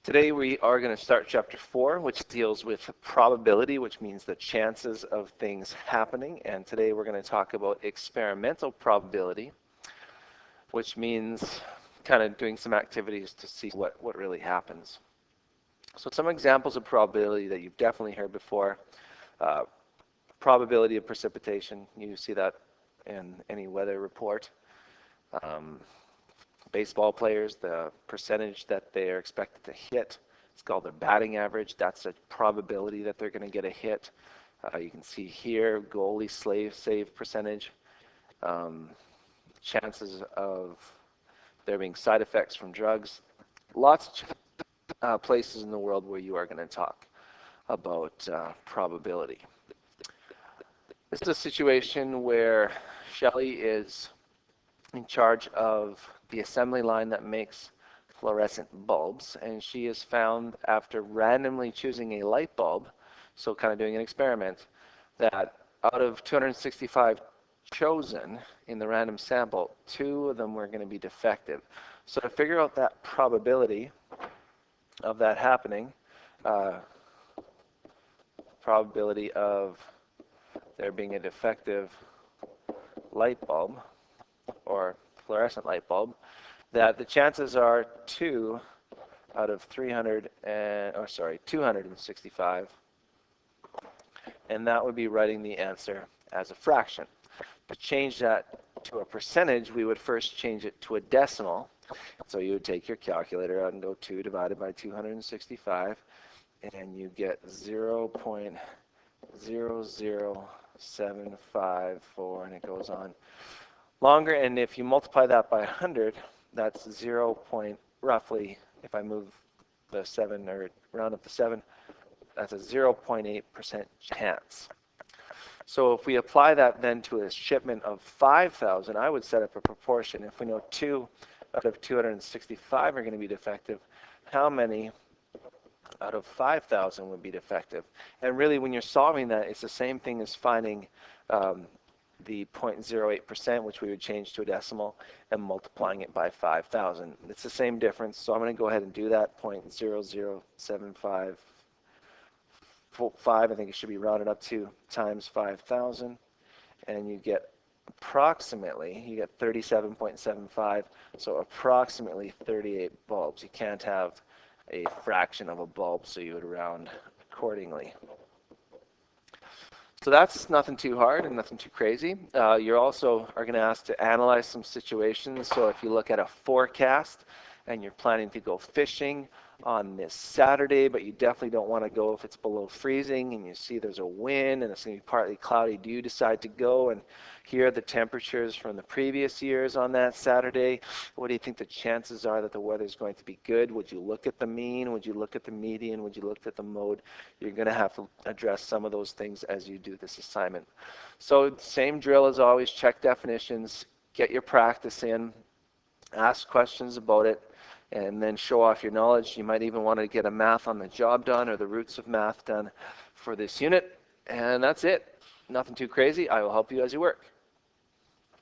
Today we are going to start chapter 4, which deals with probability, which means the chances of things happening. And today we're going to talk about experimental probability, which means kind of doing some activities to see what really happens. So some examples of probability that you've definitely heard before. Probability of precipitation, you see that in any weather report. Baseball players, the percentage that they are expected to hit, it's called their batting average. That's a probability that they're going to get a hit. You can see here goalie save percentage, chances of there being side effects from drugs. Lots of places in the world where you are going to talk about probability. This is a situation where Shelley is in charge of the assembly line that makes fluorescent bulbs, and she has found, after randomly choosing a light bulb, so kind of doing an experiment, that out of 265 chosen in the random sample, 2 of them were going to be defective. So to figure out that probability of that happening, probability of there being a defective light bulb or fluorescent light bulb, that the chances are 2 out of 265, and that would be writing the answer as a fraction. To change that to a percentage, we would first change it to a decimal. So you would take your calculator out and go 2 divided by 265, and you get 0.00754, and it goes on longer. And if you multiply that by 100, that's roughly, if I move the 7 or round up the 7, that's a 0.8% chance. So if we apply that then to a shipment of 5,000, I would set up a proportion. If we know 2 out of 265 are going to be defective, how many out of 5,000 would be defective? And really, when you're solving that, it's the same thing as finding the 0.08%, which we would change to a decimal, and multiplying it by 5,000. It's the same difference, so I'm going to go ahead and do that. 0.00755, I think it should be rounded up to, times 5,000, and you get approximately, you get 37.75, so approximately 38 bulbs. You can't have a fraction of a bulb, so you would round accordingly. So that's nothing too hard and nothing too crazy. You also are going to ask to analyze some situations. So if you look at a forecast and you're planning to go fishing on this Saturday, but you definitely don't want to go if it's below freezing, and you see there's a wind and it's going to be partly cloudy, do you decide to go? And here are the temperatures from the previous years on that Saturday. What do you think the chances are that the weather is going to be good? Would you look at the mean? Would you look at the median? Would you look at the mode? You're going to have to address some of those things as you do this assignment. So same drill as always, check definitions, get your practice in, ask questions about it, and then show off your knowledge. You might even want to get a math on the job done or the roots of math done for this unit. And that's it. Nothing too crazy. I will help you as you work.